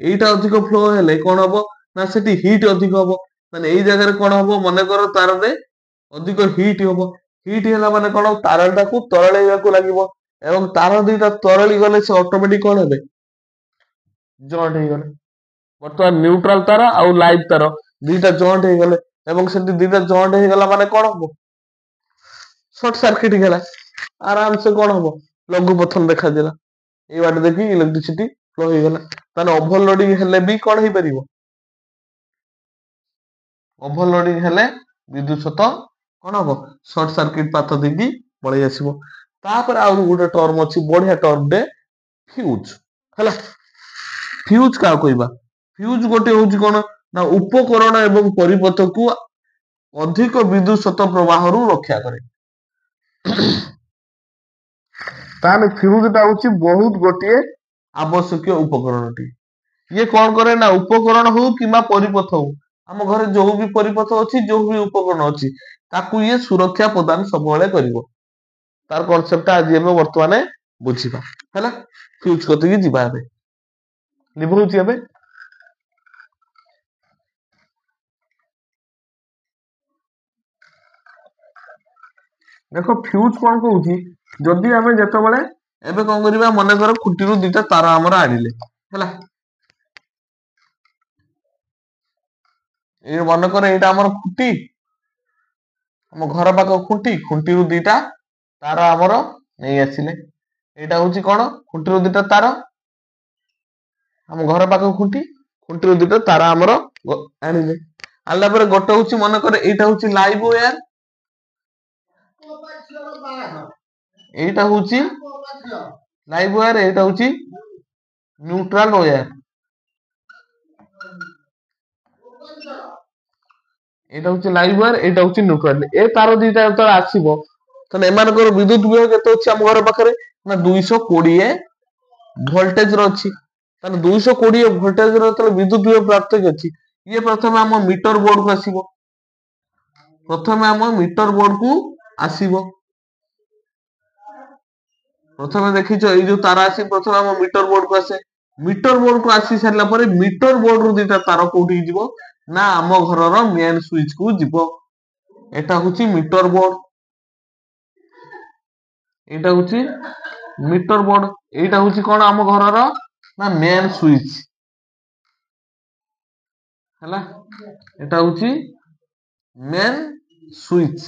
ଏଇଟା ଅଧିକ ଫ୍ଲୋ ହେଲେ କଣ ହବ ନା ସେଠି ହିଟ୍ ଅଧିକ ହବ। ମାନେ ଏଇ ଜାଗାରେ କଣ ହବ, ମନେକର ତାରରେ ଅଧିକ ହିଟ୍ ହବ, ହିଟ୍ ହେଲା ମାନେ କଣ, ତାରଟାକୁ ତରଳେଇବାକୁ ଲାଗିବ, ଏବଂ ତାର ଦିଟା ତରଳି ଗଲେ ସେ ଅଟୋମେଟିକ କଣ ହେବେ, ଜଏଣ୍ଟ ହେଇଗଲେ। ବର୍ତ୍ତମାନ ନ୍ୟୁଟ୍ରାଲ ତାର ଆଉ ଲାଇଭ ତାର ଦିଟା ଜଏଣ୍ଟ ହେଇଗଲେ, ଏବଂ ସେଠି ଦିଟା ଜଏଣ୍ଟ ହେଇଗଲା ମାନେ କଣ ହବ, ସର୍ଟ ସର୍କିଟ ହେଲା। ଆରାମ ସେ କଣ ହବ, ଲଘୁ ପଥନ ଦେଖାଦେଲା, ଏଇ ବାଟେ ଦେଖି ଇଲେକ୍ଟ୍ରିସିଟି ଫ୍ଲୋ ହେଇଗଲା। ତାହେଲେ ଓଭରଲୋଡିଂ ହେଲେ ବି କଣ ହେଇପାରିବ, ଓଭରଲୋଡିଂ ହେଲେ ବିଦ୍ୟୁତ ସତ କଣ ହବ, ସର୍ଟ ସର୍କିଟ ପାଥ ଦେଇକି ପଳେଇ ଆସିବ। ତାପରେ ଆଉ ଗୋଟେ ଟର୍ମ ଅଛି, ବଢିଆ ଟର୍ମଟେ, ଫ୍ୟୁଜ ହେଲା। ଫ୍ୟୁଜ କାହାକୁ କହିବା, ଫ୍ୟୁଜ ଗୋଟେ ହଉଛି କଣ ନା ଉପକରଣ ଏବଂ ପରିପଥକୁ ଅଧିକ ବିଦ୍ୟୁତ ସତ ପ୍ରବାହରୁ ରକ୍ଷା କରେ। ତାହେଲେ ଫ୍ୟୁଜ ଟା ହଉଛି ବହୁତ ଗୋଟିଏ ଆବଶ୍ୟକୀୟ ଉପକରଣଟି। ଇଏ କଣ କରେ ନା ଉପକରଣ ହଉ କିମ୍ବା ପରିପଥ ହଉ, ଆମ ଘରେ ଯୋଉ ବି ପରିପଥ ଅଛି, ଯୋଉ ବି ଉପକରଣ ଅଛି, ତାକୁ ଇଏ ସୁରକ୍ଷା ପ୍ରଦାନ ସବୁବେଳେ କରିବ। ତାର କନସେପ୍ଟ ଆଜି ଆମେ ବର୍ତ୍ତମାନ ବୁଝିବା ହେଲା। ଫ୍ୟୁଜ କତିକି ଯିବା, ଏବେ ଲିଭଉଛି ଏବେ। ଦେଖ ଫ୍ୟୁଜ କଣ କହୁଛି, ଯଦି ଆମେ ଯେତେବେଳେ ଏବେ କଣ କରିବା, ମନେକର ଖୁଣ୍ଟିରୁ ଦିଟା ତାର ଆମର ଆଣିଲେ ହେଲା, ଏଇ ମନେକର ଏଇଟା ଆମର ଖୁଣ୍ଟି, ଆମ ଘର ପାଖ ଖୁଣ୍ଟି, ଖୁଣ୍ଟିରୁ ଦିଟା ତାର ଆମର ନେଇ ଆସିଲେ, ଏଇଟା ହଉଛି କଣ, ଖୁଣ୍ଟିରୁ ଦିଟା ତାର, ଆମ ଘର ପାଖ ଖୁଣ୍ଟି, ଖୁଣ୍ଟିରୁ ଦିଟା ତାର ଆମର ଆଣିଲେ। ଆଣିଲା ପରେ ଗୋଟେ ହଉଛି ମନେକର ଏଇଟା ହଉଛି ଲାଇଭ ୱେୟାର, ଏଇଟା ହଉଛି ଲାଇଭ ୱେୟାର, ଏଇଟା ହଉଛି ନ୍ୟୁଟ୍ରାଲ ୱେୟାର, ଏଇଟା ହଉଛି ଲାଇଭ ୱାୟାର, ଏଇଟା ହଉଛି ନ୍ୟୁଟ୍ରାଲ। ଏ ତାର ଦିଟା ଯେତେବେଳେ ଆସିବ, ତାହେଲେ ଏମାନଙ୍କର ବିଦ୍ୟୁତ ବିଭବ କେତେ ଅଛି ଆମ ଘର ପାଖରେ ନା 220 ଭୋଲ୍ଟେଜ ର ଅଛି। ତାହେଲେ 220 ଭୋଲ୍ଟେଜ ର ଯେତେବେଳେ ବିଦ୍ୟୁତ ବିଭବ ପାର୍ଥକ୍ୟ ଅଛି, ଇଏ ପ୍ରଥମେ ଆମ ମିଟର ବୋର୍ଡ କୁ ଆସିବ। ପ୍ରଥମେ ଆମ ମିଟର ବୋର୍ଡ କୁ ଆସିବ। ପ୍ରଥମେ ଦେଖିଛ ଏଇ ଯୋଉ ତାର ଆସି ପ୍ରଥମେ ଆମ ମିଟର ବୋର୍ଡ କୁ ଆସେ। ମିଟର ବୋର୍ଡ କୁ ଆସି ସାରିଲା ପରେ ମିଟର ବୋର୍ଡ ରୁ ଦିଟା ତାର କୋଉଠିକି ଯିବ ନା ଆମ ଘରର ମେନ୍ ସୁଇଚ କୁ ଯିବ। ଏଟା ହଉଛି ମିଟର ବୋର୍ଡ। ଏଇଟା ହଉଛି ମିଟର ବୋର୍ଡ। ଏଇଟା ହଉଛି କଣ ଆମ ଘରର ନା ମେନ୍ ସୁଇଚ ହେଲା। ଏଟା ହଉଛି ମେନ୍ ସୁଇଚ।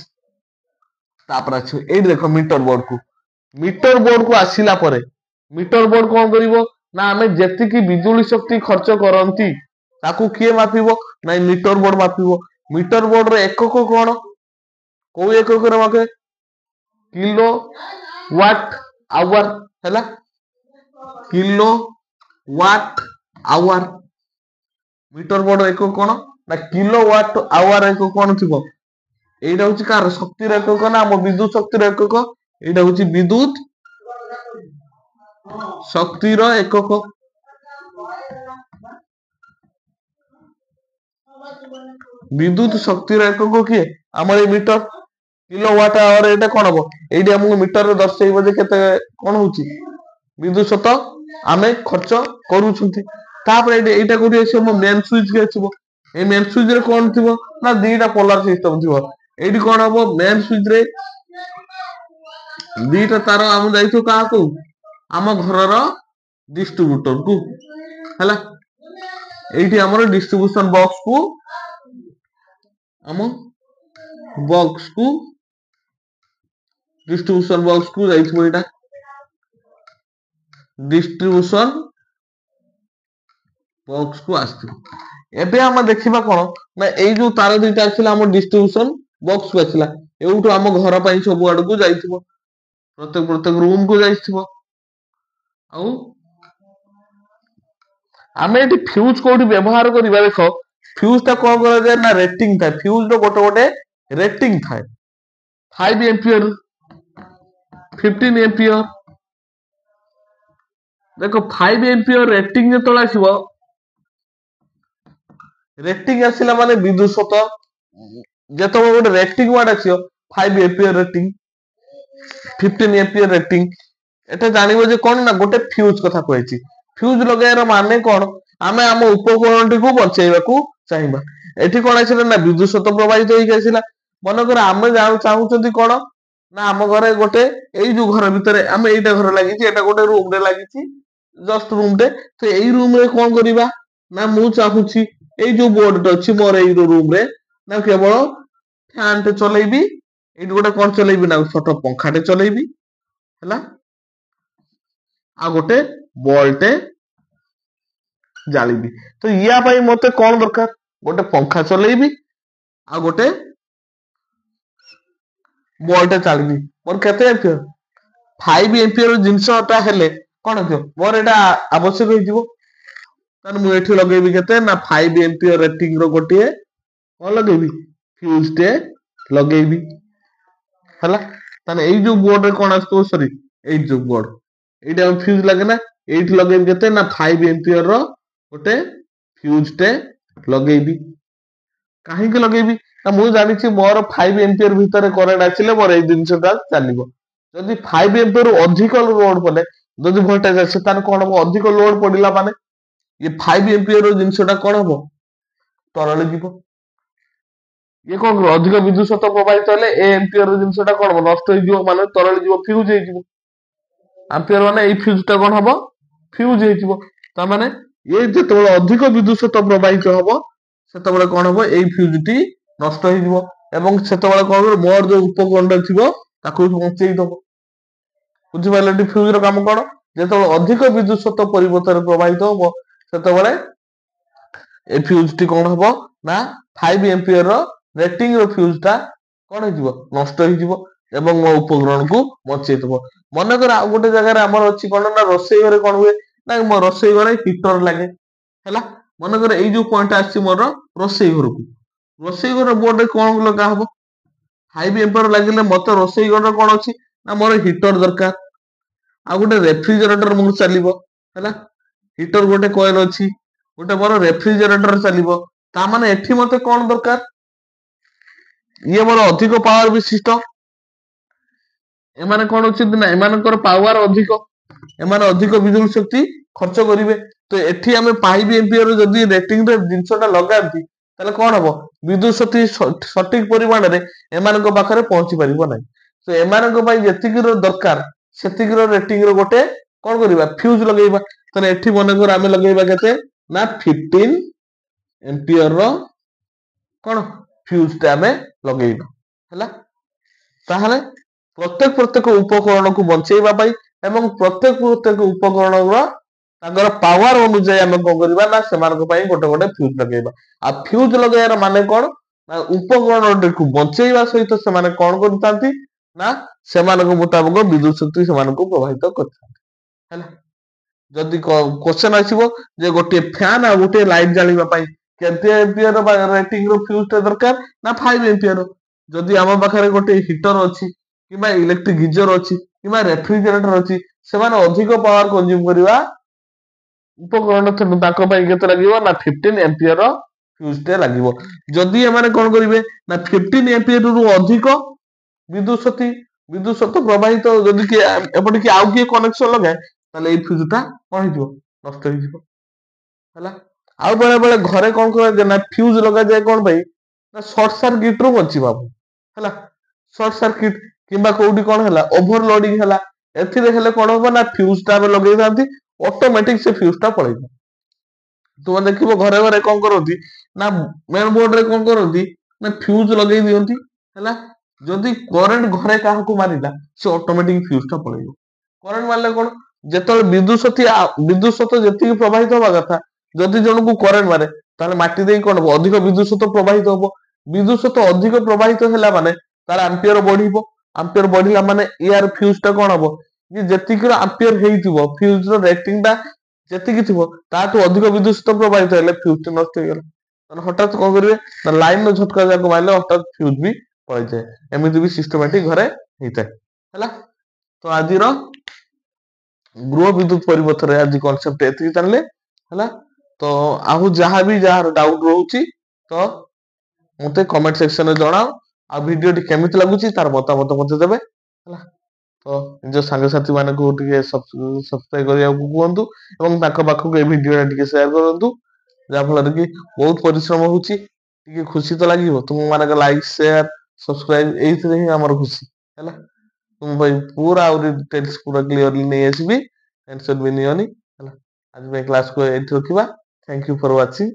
ତାପରେ ଅଛି ଏଇଠି ଦେଖ ମିଟର ବୋର୍ଡ କୁ। ମିଟର ବୋର୍ଡ କୁ ଆସିଲା ପରେ ମିଟର ବୋର୍ଡ କଣ କରିବ ନା ଆମେ ଯେତିକି ବିଜୁଳି ଶକ୍ତି ଖର୍ଚ୍ଚ କରନ୍ତି ତାକୁ କିଏ ମାପିବ ନାଇଁ ମିଟର ବୋର୍ଡ ମାପିବ। ମିଟର ବୋର୍ଡ ର ଏକକ କଣ? କୋଉ ଏକକରେ ମାପେ? କିଲୋ ୱାଟ ଆୱାର ହେଲା। Kilowatt hour. Meter board ଏକକ କଣ ନା କିଲୋ ୱାଟ ଆୱାର ଏକକ କଣ ଥିବ? ଏଇଟା ହଉଛି କାହାର ଶକ୍ତିର ଏକକ ନା ଆମ ବିଦ୍ୟୁତ ଶକ୍ତିର ଏକକ। ଏଇଟା ହଉଛି ବିଦ୍ୟୁତ ଶକ୍ତିର ଏକକ। ବିଦ୍ୟୁତ ଶକ୍ତିର ଏକକ କିଏ? ଆମର ଏଇ ମିଟର। କିଲୋ ୱାଟ ଆୱାର ଏଇଟା କଣ ହବ? ଏଇଠି ଆମକୁ ମିଟରରେ ଦର୍ଶେଇବ ଯେ କେତେ କଣ ହଉଛି ବିଦ୍ୟୁତ ଶତ ଆମେ ଖର୍ଚ୍ଚ କରୁଛନ୍ତି। ତାପରେ ଏଇଟା କୋଉଠି ଆସିବ ମୋ ମେନ୍ ସୁଇଚ କି ଆସିବ। ଏଇ ମେନ୍ ସୁଇଚ ରେ କଣ ଥିବ ନା ଦିଟା ପୋଲାର ସିଷ୍ଟମ ଥିବ। ଏଇଠି କଣ ହବ ମେନ୍ ସୁଇଚ ରେ ଦିଟା ତାର ଆମ ଯାଇଥିବ କାହାକୁ ଆମ ଘରର ଡିଷ୍ଟ୍ରିବ୍ୟୁଟର କୁ ହେଲା। ଏଇଠି ଆମର ଡିଷ୍ଟ୍ରିବ୍ୟୁସନ ବକ୍ସ କୁ ଆମ ବକ୍ସ କୁ ଡିଷ୍ଟ୍ରିବ୍ୟୁସନ ବକ୍ସ କୁ ଯାଇଥିବ ଏଇଟା। ଡିଷ୍ଟ୍ରିବ୍ୟୁସନ ବକ୍ସ କୁ ଆସିଥିବ। ଏବେ ଆମେ ଦେଖିବା କଣ ନା ଏଇ ଯୋଉ ତାର ଦିଟା ଆସିଲା ଆମ ଡିଷ୍ଟ୍ରିବ୍ୟୁସନ ବକ୍ସ କୁ ଆସିଲା। ଏଇଠୁ ଆମ ଘର ପାଇଁ ସବୁ ଆଡକୁ ଯାଇଥିବ। ପ୍ରତ୍ୟେକ ରୁମ କୁ ଯାଇଥିବ। ଆଉ ଆମେ ଏଠି ଫ୍ୟୁଜ କୋଉଠି ବ୍ୟବହାର କରିବା ଦେଖ। ଫ୍ୟୁଜ ଟା କଣ କରାଯାଏ ନା ରେଟିଂ ଥାଏ। ଫ୍ୟୁଜ ର ଗୋଟେ ରେଟିଂ ଥାଏ। 5 ଏମ୍ପିୟର 15 ଏମ୍ପିୟର। ଦେଖ 5 ଏମ୍ପିୟର ରେଟିଂ ଯେତେବେଳେ ଆସିବ ରେଟିଂ ଆସିଲା ମାନେ ବିଦ୍ୟୁତ ଶତ ଯେତେବେଳେ ଗୋଟେ ରେଟିଂ ୱାର୍ଡ ଆସିବ 5 ଏମ୍ପିୟର ରେଟିଂ 15 ଏମ୍ପିୟର ରେଟିଂ ଏଟା ଜାଣିବ ଯେ କଣ ନା ଗୋଟେ ଫ୍ୟୁଜ କଥା କୁହାଯାଇଛି। ଫ୍ୟୁଜ ଲଗେଇବାର ମାନେ କଣ ଆମେ ଆମ ଉପକରଣଟିକୁ ବଞ୍ଚେଇବାକୁ ଚାହିଁବା। ଏଠି କଣ ଆସିଲା ନା ବିଦ୍ୟୁତ ଶତ ପ୍ରବାହିତ ହେଇକି ଆସିଲା। ମନେକର ଆମେ ଚାହୁଁଛନ୍ତି କଣ ନା ଆମ ଘରେ ଗୋଟେ ଏଇ ଯୋଉ ଘର ଭିତରେ ଆମେ ଏଇଟା ଘର ଲାଗିଛି ଏଇଟା ଗୋଟେ ରୁମ ରେ ଲାଗିଛି ଜଷ୍ଟ ରୁମ ଟେ ତ ଏଇ ରୁମ ରେ କଣ କରିବା ନା ମୁଁ ଚାହୁଁଛି ଏଇ ଯୋଉ ବୋର୍ଡ ଅଛି ମୋର ଏଇ ରୁମ ରେ ନା କେବଳ ଫ୍ୟାନ ଟେ ଚଲେଇବି ଏଇଠି ଗୋଟେ କଣ ଚଲେଇବି ନା ଛୋଟ ପଙ୍ଖାଟେ ଚଲେଇବି ହେଲା। ଆଉ ଗୋଟେ ବଲଟେ ଜାଳିବି। ତ ୟା ପାଇଁ ମତେ କଣ ଦରକାର ଗୋଟେ ପଙ୍ଖା ଚଲେଇବି ଆଉ ଗୋଟେ ବଲଟେ ଚାଲିବି। ମୋର କେତେ ଏମ୍ପିୟର 5 ଏମ୍ପିୟର ଜିନିଷଟା ହେଲେ କଣ ହେଇଥିବ ମୋର ଏଇଟା ଆବଶ୍ୟକ ହେଇଯିବ। ତାହେଲେ ମୁଁ ଏଠି ଲଗେଇବି କେତେ ନା 5 ଏମ୍ପିୟର ରେଟିଂ ର ଗୋଟିଏ କଣ ଲଗେଇବି ଫ୍ୟୁଜ ଟେ ଲଗେଇବି ହେଲା। ତାହେଲେ ଏଇ ଯୋଉ ବୋର୍ଡ ରେ କଣ ଆସୁଥିବ ସରି ଏଇ ଯୋଉ ବୋର୍ଡ ଏଇଟା ଆମେ ଫ୍ୟୁଜ ଲାଗେ ନା ଏଇଠି ଲଗେଇବି କେତେ ନା 5 ଏମ୍ପିୟର ର ଗୋଟେ ଫ୍ୟୁଜ ଟେ ଲଗେଇବି। କାହିଁକି ଲଗେଇବି ନା ମୁଁ ଜାଣିଛି ମୋର 5 ଏମ୍ପିୟର ଭିତରେ କରେଣ୍ଟ ଆସିଲେ ମୋର ଏଇ ଜିନିଷ ଟା ଚାଲିବ। ଯଦି 5 ଏମ୍ପିୟର ରୁ ଅଧିକ ଲୋଡ ପଡେ ଯଦି ଭୋଲ୍ଟେଜ ଆସେ ତାହେଲେ କଣ ହବ ଅଧିକ ଲୋଡ ପଡିଲା ମାନେ ଇଏ 5 ଏମ୍ପିୟର ଜିନିଷ ଟା କଣ ହବ ତରଳି ଯିବ। ଇଏ କଣ କରିବ ଅଧିକ ବିଦ୍ୟୁତ ଶତ ପ୍ରବାହିତ ହେଲେ ଏ ଏମ୍ପିୟର ଜିନିଷ ଟା କଣ ହବ ନଷ୍ଟ ହେଇଯିବ ମାନେ ତରଳି ଯିବ ଫ୍ୟୁଜ ହେଇଯିବ। ଆମ୍ପିୟର ମାନେ ଏଇ ଫ୍ୟୁଜ ଟା କଣ ହବ ଫ୍ୟୁଜ ହେଇଯିବ। ତାମାନେ ଏ ଯେତେବେଳେ ଅଧିକ ବିଦ୍ୟୁତ ଶତ ପ୍ରବାହିତ ହବ ସେତେବେଳେ କଣ ହବ ଏଇ ଫ୍ୟୁଜ ଟି ନଷ୍ଟ ହେଇଯିବ ଏବଂ ସେତେବେଳେ କଣ ମୋର ଯୋଉ ଉପକରଣ ଥିବ ତାକୁ ବଞ୍ଚେଇ ଦବ। ବୁଝିପାରିଲେ ଏଠି ଫ୍ୟୁଜ ର କାମ କଣ ଯେତେବେଳେ ଅଧିକ ବିଦ୍ୟୁତ ଶତ ପରିବର୍ତ୍ତନ ପ୍ରବାହିତ ହବ ସେତେବେଳେ ଏ ଫ୍ୟୁଜ ଟି କଣ ହବ ନା 5 ଏମ୍ପିୟର ର ରେଟିଂ ର ଫ୍ୟୁଜ ଟା କଣ ହେଇଯିବ ନଷ୍ଟ ହେଇଯିବ ଏବଂ ମୋ ଉପକରଣକୁ ବଞ୍ଚେଇଦବ। ମନେକର ଆଉ ଗୋଟେ ଜାଗାରେ ଆମର ଅଛି କଣ ନା ରୋଷେଇ ଘରେ କଣ ହୁଏ ନା ମୋ ରୋଷେଇ ଘରେ ହିଟର ଲାଗେ ହେଲା। ମନେକର ଏଇ ଯୋଉ ପଏଣ୍ଟ ଆସିଛି ମୋର ରୋଷେଇ ଘରକୁ ରୋଷେଇ ଘର ବୋର୍ଡ ରେ କଣ ଲଗା ହବ 5 ଏମ୍ପିୟର ଲାଗିଲେ ମତେ ରୋଷେଇ ଘର କଣ ଅଛି ନା ମୋର ହିଟର ଦରକାର। ଆଉ ଗୋଟେ ରେଫ୍ରିଜରେଟର ମୋର ଚାଲିବ ହେଲା। ହିଟର ଗୋଟେ କଏଲ ଅଛି, ଗୋଟେ ମୋର ରେଫ୍ରିଜରେଟର ଚାଲିବ। ତା ମାନେ ଏଠି ମତେ କଣ ଦରକାର? ଇଏ ମୋର ଅଧିକ ପାୱାର ବିଶିଷ୍ଟ। ଏମାନେ କଣ ଅଛନ୍ତି ନା ଏମାନଙ୍କର ପାୱାର ଅଧିକ, ଏମାନେ ଅଧିକ ବିଦ୍ୟୁତ ଶକ୍ତି ଖର୍ଚ୍ଚ କରିବେ। ତ ଏଠି ଆମେ 5 ଏମ୍ପିୟର ଯଦି ରେଟିଂରେ ଜିନିଷଟା ଲଗାନ୍ତି ତାହେଲେ କଣ ହବ? ବିଦ୍ୟୁତ ଶକ୍ତି ସଠିକ ପରିମାଣରେ ଏମାନଙ୍କ ପାଖରେ ପହଞ୍ଚି ପାରିବ ନାହିଁ। ତ ଏମାନଙ୍କ ପାଇଁ ଯେତିକିର ଦରକାର ସେତିକିର ରେଟିଂର ଗୋଟେ କଣ କରିବା? ଫ୍ୟୁଜ ଲଗେଇବା। ତାହେଲେ ଏଠି ମନେକର ଆମେ ଲଗେଇବା କେତେ ନା 15 ଏମ୍ପିୟର କଣ ଫ୍ୟୁଜଟା ଆମେ ଲଗେଇବା ହେଲା। ତାହେଲେ ପ୍ରତ୍ୟେକ ଉପକରଣକୁ ବଞ୍ଚେଇବା ପାଇଁ ଏବଂ ପ୍ରତ୍ୟେକ ଉପକରଣର ତାଙ୍କର ପାୱାର ଅନୁଯାୟୀ ଆମେ କଣ କରିବା ନା ସେମାନଙ୍କ ପାଇଁ ଗୋଟେ ଗୋଟେ ଫ୍ୟୁଜ ଲଗେଇବା। ଆଉ ଫ୍ୟୁଜ ଲଗେଇବାର ମାନେ କଣ ନା ଉପକରଣଟିକୁ ବଞ୍ଚେଇବା ସହିତ ସେମାନେ କଣ କରିଥାନ୍ତି ନା ସେମାନଙ୍କ ମୁତାବକ ବିଦ୍ୟୁତ ଶକ୍ତି ସେମାନଙ୍କୁ ପ୍ରବାହିତ କରିଥାନ୍ତି ହେଲା। ଯଦି କ୍ୱେଶ୍ଚନ ଆସିବ ଯେ ଗୋଟିଏ ଫ୍ୟାନ ଆଉ ଗୋଟିଏ ଲାଇଟ୍ ଜାଳିବା ପାଇଁ କେତେ ଏମ୍ପିୟର ରେଟିଂର ଫ୍ୟୁଜଟା ଦରକାର ନା 5 ଏମ୍ପିୟର। ଯଦି ଆମ ପାଖରେ ଗୋଟେ ହିଟର ଅଛି କିମ୍ବା ଇଲେକ୍ଟ୍ରିକ ଗିଜର ଅଛି କିମ୍ବା ରେଫ୍ରିଜରେଟର ଅଛି, ସେମାନେ ଅଧିକ ପାୱାର କନଜ୍ୟୁମ କରିବା ଉପକରଣ ତାଙ୍କ ପାଇଁ କେତେ ଲାଗିବ ନା 15 ଏମ୍ପିୟର ଫ୍ୟୁଜଟେ ଲାଗିବ। ଯଦି ଏମାନେ କଣ କରିବେ ନା 15 ଏମ୍ପିୟରରୁ ଅଧିକ ବିଦ୍ୟୁତ ଶକ୍ତି ପ୍ରବାହିତ ଯଦି କିଏ ଏପଟେ କିଏ ଆଉ କିଏ କନେକ୍ସନ ଲଗାଏ ତାହେଲେ ଏଇ ଫ୍ୟୁଜଟା କଣ ହେଇଯିବ? ନଷ୍ଟ ହେଇଯିବ ହେଲା। ଆଉ ବେଳେ ବେଳେ ଘରେ କଣ କରାଯାଏ ନା ଫ୍ୟୁଜ ଲଗାଯାଏ କଣ ପାଇଁ ନା ସର୍ଟ ସାର୍କିଟରୁ ବଞ୍ଚିବା ପାଇଁ ହେଲା। ସର୍ଟ ସାର୍କିଟ କିମ୍ବା କୋଉଠି କଣ ହେଲା ଓଭରଲୋଡିଂ ହେଲା, ଏଥିରେ ହେଲେ କଣ ହବ ନା ଫ୍ୟୁଜଟା ଆମେ ଲଗେଇଥାନ୍ତି ଅଟୋମେଟିକ ସେ ଫ୍ୟୁଜଟା ପଳେଇବ। ତୁମେ ଦେଖିବ ଘରେ ଘରେ କଣ କରନ୍ତି ନା ମେନ ବୋର୍ଡରେ କଣ କରନ୍ତି ନା ଫ୍ୟୁଜ ଲଗେଇ ଦିଅନ୍ତି ହେଲା। ଯଦି କରେଣ୍ଟ ଘରେ କାହାକୁ ମାରିଲା ସେ ଅଟୋମେଟିକ ଫ୍ୟୁଜଟା ପଳେଇବ। କରେଣ୍ଟ ମାରିଲେ କଣ ଯେତେବେଳେ ବିଦ୍ୟୁତ ଶକ୍ତି ଯେତିକି ପ୍ରବାହିତ ହବା କଥା, ଯଦି ଜଣକୁ କରେଣ୍ଟ ମାରେ ତାହେଲେ ମାଟି ଦେଇ କଣ ହବ? ଅଧିକ ବିଦ୍ୟୁତ ଶକ୍ତି ପ୍ରବାହିତ ହବ। ବିଦ୍ୟୁତ ଶକ୍ତି ଅଧିକ ପ୍ରବାହିତ ହେଲା ମାନେ ତାର ଆମ୍ପିୟର ବଢିବ। ଆମ୍ପିୟର ବଢିଲା ମାନେ ୟାର ଫ୍ୟୁଜଟା କଣ ହବ? ଯେ ଯେତିକିର ଆମ୍ପିୟର ହେଇଥିବ ଫ୍ୟୁଜର ରେଟିଂଟା ଯେତିକି ଥିବ ତାଠୁ ଅଧିକ ବିଦ୍ୟୁତ ଶକ୍ତି ପ୍ରବାହିତ ହେଲେ ଫ୍ୟୁଜଟି ନଷ୍ଟ ହେଇଗଲା। ହଠାତ୍ କଣ କରିବେ ନା ଲାଇନର ଝଟକା ଯାକ ମାରିଲେ ହଠାତ୍ ଫ୍ୟୁଜ ବି ପଳେଇଯାଏ। ଏମିତି ବି ସିଷ୍ଟମାଟିକ ଘରେ ହେଇଥାଏ ହେଲା। ତ ଆଜିର ଗୃହ ବିଦ୍ୟୁତ ପରିପଥରେ ଆଜି କନସେପ୍ଟ ଏତିକି ଜାଣିଲେ ହେଲା। ତ ଆଉ ଯାହାର ଡାଉଟ ରହୁଛି ତ ମତେ କମେଣ୍ଟ ସେକ୍ସନରେ ଜଣାଅ। ଆଉ ଭିଡିଓଟି କେମିତି ଲାଗୁଛି ତାର ମତାମତ ମତେ ଦେବେ ହେଲା। ତ ନିଜ ସାଙ୍ଗସାଥି ମାନଙ୍କୁ ଟିକେ ସବସ୍କ୍ରାଇବ କରିବାକୁ କୁହନ୍ତୁ ଏବଂ ତାଙ୍କ ପାଖକୁ ଏ ଭିଡିଓ ଟିକେ ସେୟାର କରନ୍ତୁ, ଯାହା ଫଳରେ କି ବହୁତ ପରିଶ୍ରମ ହଉଛି, ଟିକେ ଖୁସି ତ ଲାଗିବ। ତୁମ ମାନଙ୍କ ଲାଇକ ସେୟାର ସବସ୍କ୍ରାଇବ ଏଇଥିରେ ହିଁ ଆମର ଖୁସି ହେଲା। ତୁମ ପାଇଁ ପୁରା ଆହୁରି ଡିଟେଲ୍ସ ପୁରା କ୍ଲିୟରଲି ନେଇ ଆସିବି, ଟେନସନ ବି ନିଅନି ହେଲା। ଆଜି ପାଇଁ କ୍ଲାସକୁ ଏଇଠି ରଖିବା। Thank you for watching.